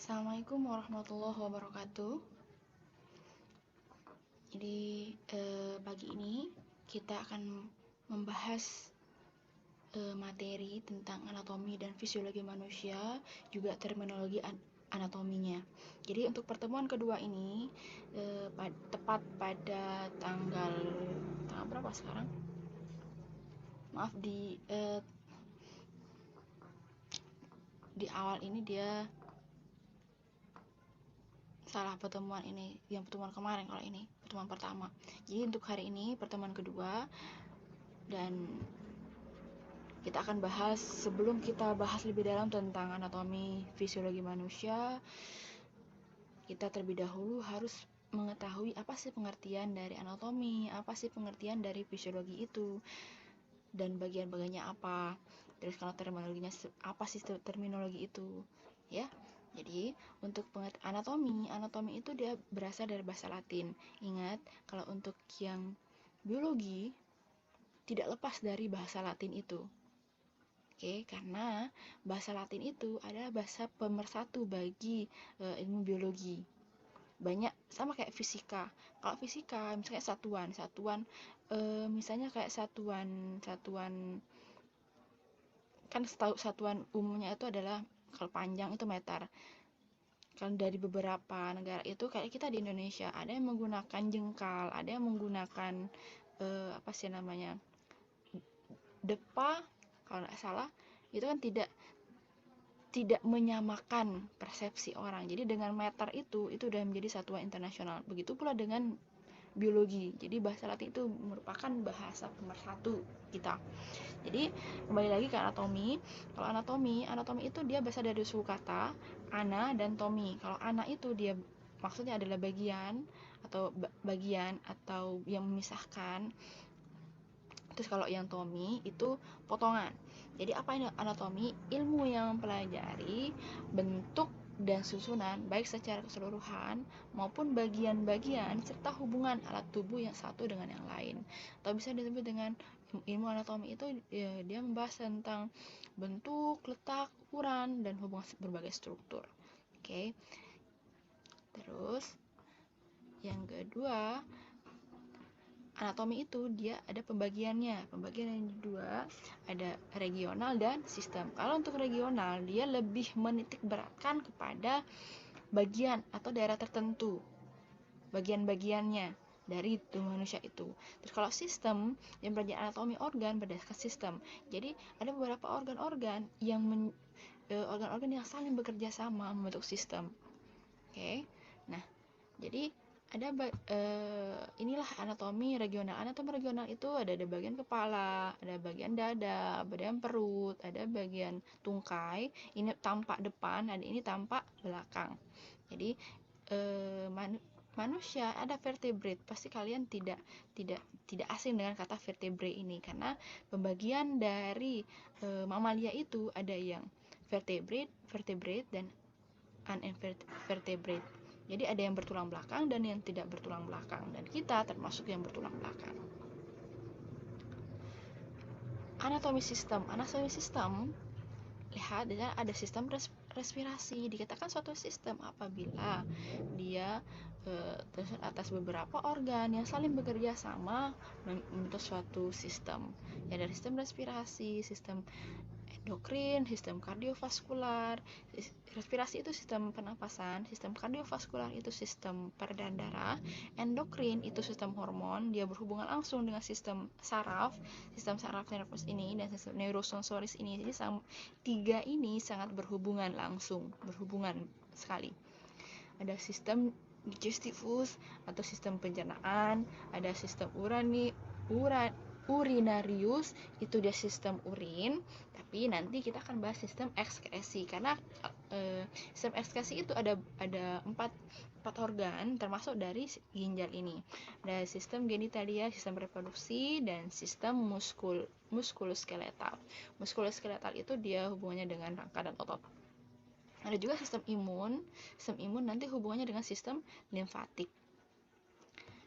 Assalamualaikum warahmatullahi wabarakatuh. Jadi pagi ini kita akan membahas materi tentang anatomi dan fisiologi manusia, juga terminologi anatominya. Jadi untuk pertemuan kedua ini tepat pada tanggal berapa sekarang? Maaf, di awal ini dia salah pertemuan ini, yang pertemuan kemarin, kalau ini pertemuan pertama. Jadi untuk hari ini pertemuan kedua, dan kita akan bahas, sebelum kita bahas lebih dalam tentang anatomi fisiologi manusia, kita terlebih dahulu harus mengetahui apa sih pengertian dari anatomi, apa sih pengertian dari fisiologi itu, dan bagian-bagiannya apa. Terus kalau terminologinya apa sih terminologi itu, ya. Jadi untuk anatomi itu dia berasal dari bahasa Latin. Ingat, kalau untuk yang biologi tidak lepas dari bahasa Latin itu. Oke, karena bahasa Latin itu adalah bahasa pemersatu bagi ilmu biologi. Banyak sama kayak fisika. Kalau fisika misalnya satuan misalnya kayak satuan kan satuan umumnya itu adalah, kalau panjang itu meter. Kalau dari beberapa negara itu, kayak kita di Indonesia, ada yang menggunakan jengkal, ada yang menggunakan apa sih namanya, depa, kalau nggak salah. Itu kan tidak menyamakan persepsi orang. Jadi dengan meter itu udah menjadi satuan internasional. Begitu pula dengan biologi. Jadi bahasa Latin itu merupakan bahasa pemersatu kita. Jadi kembali lagi ke anatomi. Kalau anatomi itu dia berasal dari suku kata ana dan tomi. Kalau ana itu dia maksudnya adalah bagian atau yang memisahkan. Terus kalau yang tomi itu potongan. Jadi apa ini anatomi? Ilmu yang mempelajari bentuk dan susunan baik secara keseluruhan maupun bagian-bagian serta hubungan alat tubuh yang satu dengan yang lain. Atau bisa disebut dengan ilmu anatomi itu dia membahas tentang bentuk, letak, ukuran, dan hubungan berbagai struktur. Oke. Terus yang kedua, anatomi itu dia ada pembagiannya. Pembagian yang kedua ada regional dan sistem. Kalau untuk regional, dia lebih menitik beratkan kepada bagian atau daerah tertentu, bagian-bagiannya dari tubuh manusia itu. Terus kalau sistem, yang belajar anatomi organ berdasarkan sistem. Jadi ada beberapa organ-organ yang saling bekerja sama membentuk sistem. Oke. Nah, jadi ada inilah anatomi regional. Anatomi regional itu ada bagian kepala, ada bagian dada, bagian perut, ada bagian tungkai. Ini tampak depan, ada ini tampak belakang. Jadi manusia ada vertebrate. Pasti kalian tidak asing dengan kata vertebrate ini, karena pembagian dari mamalia itu ada yang vertebrate dan uninvertebrate. Jadi ada yang bertulang belakang dan yang tidak bertulang belakang, dan kita termasuk yang bertulang belakang. Anatomi sistem, lihat di sana ada sistem respirasi. Dikatakan suatu sistem apabila dia tersusun atas beberapa organ yang saling bekerja sama membentuk suatu sistem. Ya, dari sistem respirasi, sistem endokrin, sistem kardiovaskular. Respirasi itu sistem pernapasan, sistem kardiovaskular itu sistem peredaran darah, endokrin itu sistem hormon, dia berhubungan langsung dengan sistem saraf nervus ini, dan sistem neurosensoris ini. Jadi tiga ini sangat berhubungan sekali. Ada sistem digestivus atau sistem pencernaan, ada sistem urinarius, itu dia sistem urin. Tapi nanti kita akan bahas sistem ekskresi, karena sistem ekskresi itu ada empat organ, termasuk dari ginjal ini. Ada sistem genitalia, sistem reproduksi, dan sistem muskuloskeletal. Muskuloskeletal itu dia hubungannya dengan rangka dan otot. Ada juga sistem imun nanti hubungannya dengan sistem limfatik.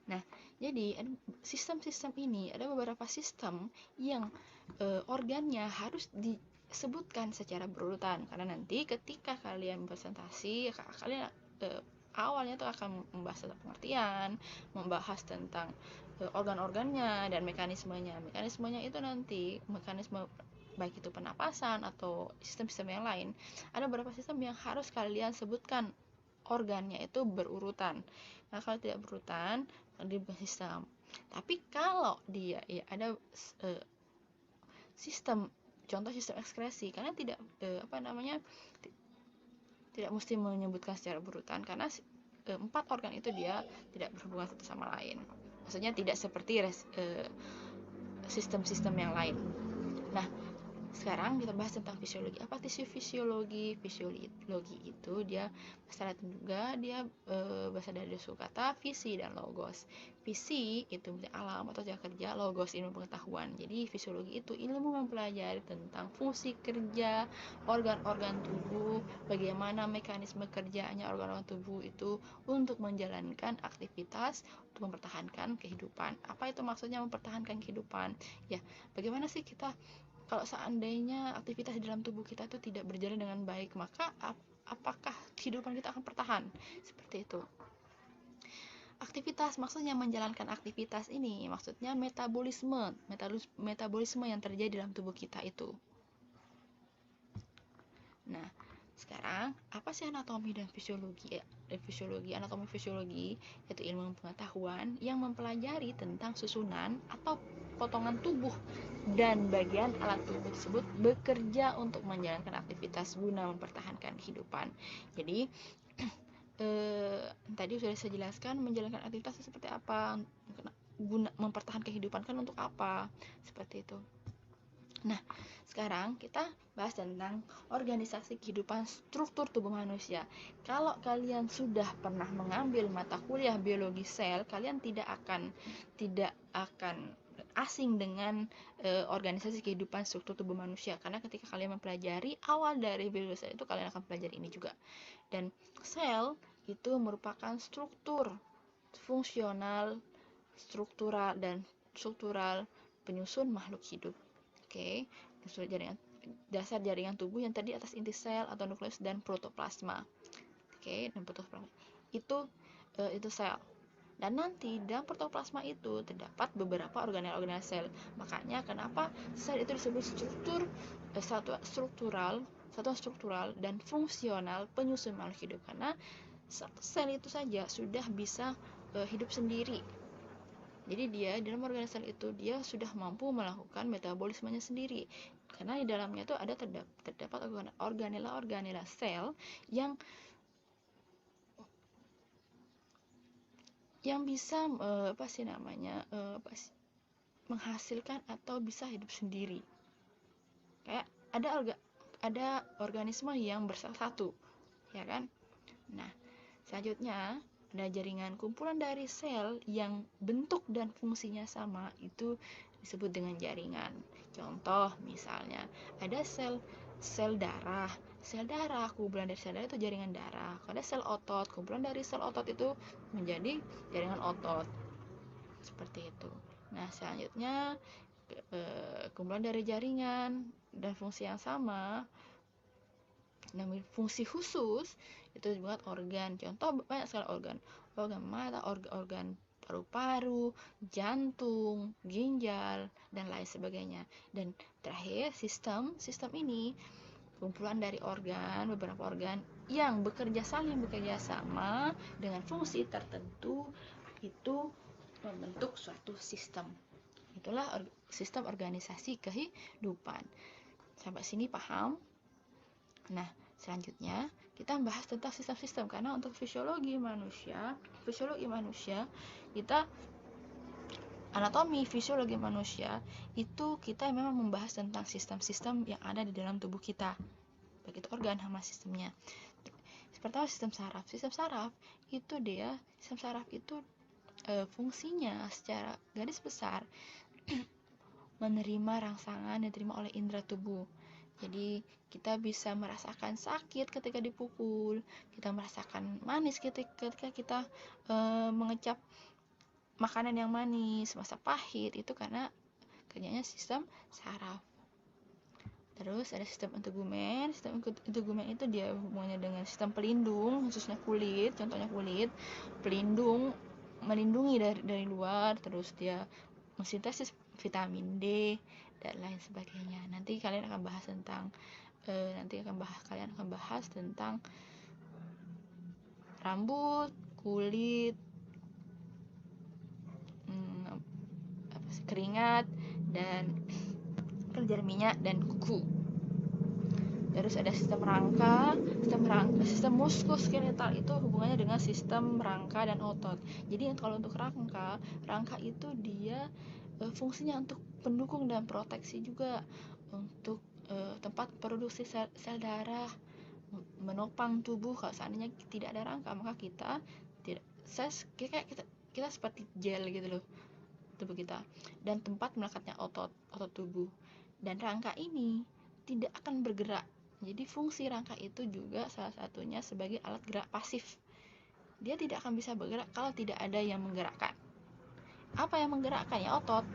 Nah, jadi sistem-sistem ini ada beberapa sistem yang organnya harus sebutkan secara berurutan, karena nanti ketika kalian presentasi kalian awalnya tuh akan membahas tentang pengertian, membahas tentang organ-organnya dan mekanismenya itu nanti mekanisme baik itu penapasan atau sistem-sistem yang lain. Ada beberapa sistem yang harus kalian sebutkan organnya itu berurutan. Nah, kalau tidak berurutan, dia bukan sistem. Tapi kalau dia ya ada sistem, contoh sistem ekskresi, karena tidak tidak mesti menyebutkan secara berurutan, karena 4 organ itu dia tidak berhubungan satu sama lain. Maksudnya tidak seperti sistem-sistem yang lain. Nah, sekarang kita bahas tentang fisiologi. Apa sih fisiologi? Fisiologi itu dia berasal juga dia berasal dari suku kata visi dan logos. Visi itu alam atau cara kerja, logos ilmu pengetahuan. Jadi fisiologi itu ilmu mempelajari tentang fungsi kerja organ-organ tubuh, bagaimana mekanisme kerjanya organ-organ tubuh itu untuk menjalankan aktivitas untuk mempertahankan kehidupan. Apa itu maksudnya mempertahankan kehidupan? Ya, bagaimana sih kita kalau seandainya aktivitas di dalam tubuh kita itu tidak berjalan dengan baik, maka apakah kehidupan kita akan bertahan? Seperti itu. Aktivitas maksudnya menjalankan aktivitas ini, maksudnya metabolisme yang terjadi dalam tubuh kita itu. Nah, sekarang apa sih anatomi dan fisiologi? Anatomi fisiologi yaitu ilmu pengetahuan yang mempelajari tentang susunan atau potongan tubuh dan bagian alat tubuh tersebut bekerja untuk menjalankan aktivitas guna mempertahankan kehidupan. Jadi tadi sudah saya jelaskan menjalankan aktivitas seperti apa, guna mempertahankan kehidupan kan untuk apa, seperti itu. Nah, sekarang kita bahas tentang organisasi kehidupan struktur tubuh manusia. Kalau kalian sudah pernah mengambil mata kuliah biologi sel, kalian tidak akan asing dengan organisasi kehidupan struktur tubuh manusia, karena ketika kalian mempelajari awal dari biologi sel itu kalian akan pelajari ini juga. Dan sel itu merupakan struktur fungsional, struktural penyusun makhluk hidup. Oke, dasar jaringan tubuh yang terdiri atas inti sel atau nukleus dan protoplasma. Oke, dan protoplasma itu sel. Dan nanti dalam protoplasma itu terdapat beberapa organel sel. Makanya kenapa sel itu disebut satuan struktural dan fungsional penyusun makhluk hidup, karena satu sel itu saja sudah bisa hidup sendiri. Jadi dia dalam organel sel itu dia sudah mampu melakukan metabolismenya sendiri, karena di dalamnya itu ada terdapat organela sel yang bisa menghasilkan atau bisa hidup sendiri. Kayak ada organisme yang bersatu, ya kan? Nah, selanjutnya ada jaringan kumpulan dari sel yang bentuk dan fungsinya sama, itu disebut dengan jaringan. Contoh misalnya ada sel darah, kumpulan dari sel darah itu jaringan darah. Kalau ada sel otot, kumpulan dari sel otot itu menjadi jaringan otot, seperti itu. Nah, selanjutnya kumpulan dari jaringan dan fungsi yang sama, namanya fungsi khusus, itu dibuat organ. Contoh banyak sekali organ mata, organ paru-paru, jantung, ginjal, dan lain sebagainya. Dan terakhir sistem ini kumpulan dari beberapa organ yang saling bekerja sama dengan fungsi tertentu, itu membentuk suatu sistem. Itulah sistem organisasi kehidupan. Sampai sini paham? Nah, selanjutnya kita membahas tentang sistem-sistem, karena untuk fisiologi manusia kita anatomi fisiologi manusia itu kita memang membahas tentang sistem-sistem yang ada di dalam tubuh kita, baik itu organ sama sistemnya. Pertama, sistem saraf itu fungsinya secara garis besar menerima rangsangan yang diterima oleh indera tubuh. Jadi kita bisa merasakan sakit ketika dipukul, kita merasakan manis ketika kita mengecap makanan yang manis, masa pahit, itu karena kerjanya sistem saraf. Terus ada sistem integumen. Sistem integumen itu dia hubungannya dengan sistem pelindung, khususnya kulit, contohnya kulit, pelindung, melindungi dari luar. Terus dia mensintesis vitamin D dan lain sebagainya. Nanti kalian akan bahas tentang kalian akan bahas tentang rambut, kulit, keringat, dan kelenjar minyak dan kuku. Terus ada sistem rangka. Sistem muskuloskeletal itu hubungannya dengan sistem rangka dan otot. Jadi kalau untuk rangka itu dia fungsinya untuk pendukung dan proteksi juga, untuk tempat produksi sel darah, menopang tubuh. Kalau seandainya tidak ada rangka, maka kita seperti gel gitu loh tubuh kita, dan tempat melekatnya otot tubuh. Dan rangka ini tidak akan bergerak. Jadi fungsi rangka itu juga salah satunya sebagai alat gerak pasif. Dia tidak akan bisa bergerak kalau tidak ada yang menggerakkan. Apa yang menggerakkan? Ya otot.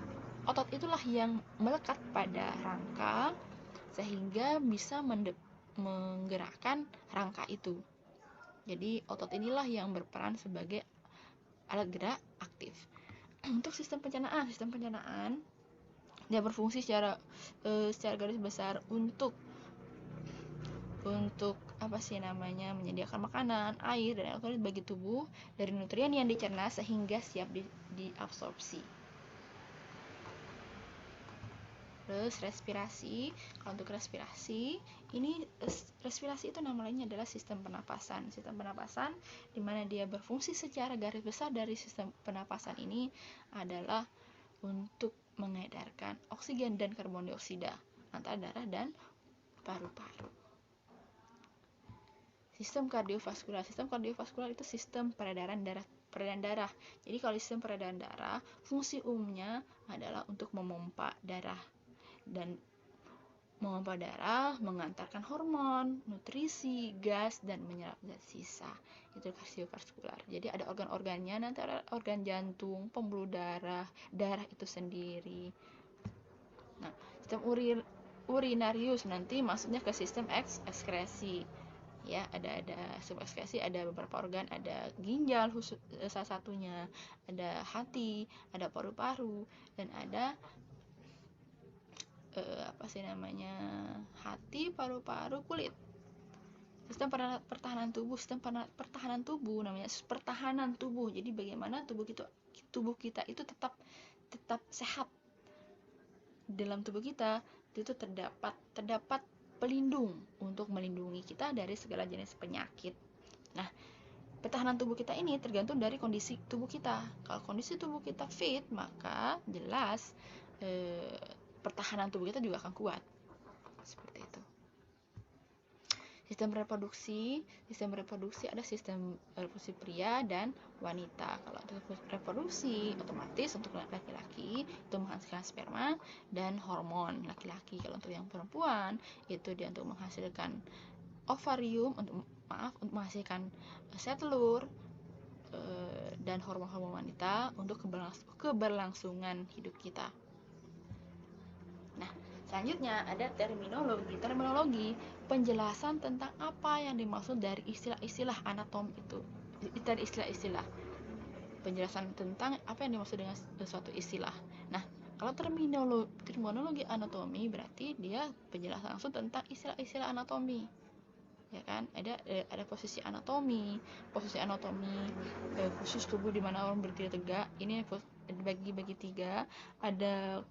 Otot itulah yang melekat pada rangka sehingga bisa menggerakkan rangka itu. Jadi otot inilah yang berperan sebagai alat gerak aktif. Untuk sistem pencernaan dia berfungsi secara garis besar untuk menyediakan makanan, air, dan elektrolit bagi tubuh dari nutrien yang dicerna sehingga siap diabsorpsi. Terus respirasi. Kalau untuk respirasi itu nama lainnya adalah sistem pernapasan. Sistem pernapasan di mana dia berfungsi secara garis besar dari sistem pernapasan ini adalah untuk mengedarkan oksigen dan karbon dioksida antara darah dan paru-paru. Sistem kardiovaskular itu sistem peredaran darah. Jadi kalau sistem peredaran darah, fungsi umumnya adalah untuk memompa darah, mengantarkan hormon, nutrisi, gas, dan menyerap zat sisa. Itu kardiovaskular. Jadi ada organ-organnya, nanti ada organ jantung, pembuluh darah itu sendiri. Nah, sistem urinarius nanti maksudnya ke sistem ekskresi. Ya, ada sistem ekskresi, ada beberapa organ, ada ginjal salah satunya, ada hati, ada paru-paru, dan ada hati, paru-paru, kulit. Sistem pertahanan tubuh namanya pertahanan tubuh. Jadi bagaimana tubuh kita itu tetap sehat. Dalam tubuh kita itu terdapat pelindung untuk melindungi kita dari segala jenis penyakit. Nah, pertahanan tubuh kita ini tergantung dari kondisi tubuh kita. Kalau kondisi tubuh kita fit, maka jelas pertahanan tubuh kita juga akan kuat. Seperti itu. Sistem reproduksi ada sistem reproduksi pria dan wanita. Kalau untuk reproduksi otomatis untuk laki-laki itu menghasilkan sperma dan hormon laki-laki. Kalau untuk yang perempuan itu dia untuk menghasilkan ovarium, untuk menghasilkan sel telur dan hormon-hormon wanita untuk keberlangsungan hidup kita. Nah, selanjutnya ada terminologi, penjelasan tentang apa yang dimaksud dari istilah-istilah anatomi itu. Dari istilah-istilah, penjelasan tentang apa yang dimaksud dengan suatu istilah. Nah, kalau terminologi anatomi berarti dia penjelasan langsung tentang istilah-istilah anatomi. Ya kan, ada posisi anatomi khusus tubuh di mana orang berdiri tegak. Ini dibagi 3. Ada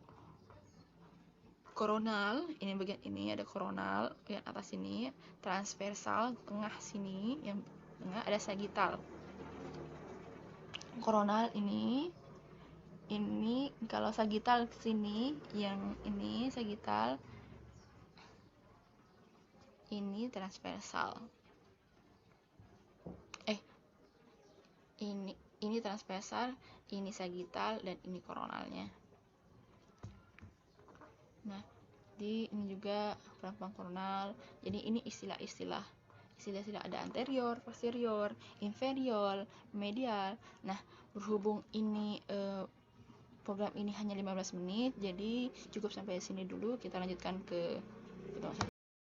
koronal, ini bagian ini ada koronal, bagian atas sini, transversal, tengah sini, yang tengah ada sagittal. Koronal ini kalau sagittal sini, yang ini sagittal, ini transversal. Ini transversal, ini sagittal, dan ini koronalnya. Nah, ini juga perampang koronal. Jadi ini istilah-istilah ada anterior, posterior, inferior, medial. Nah, berhubung ini program ini hanya 15 menit, jadi cukup sampai sini dulu. Kita lanjutkan ke gitu maksudnya.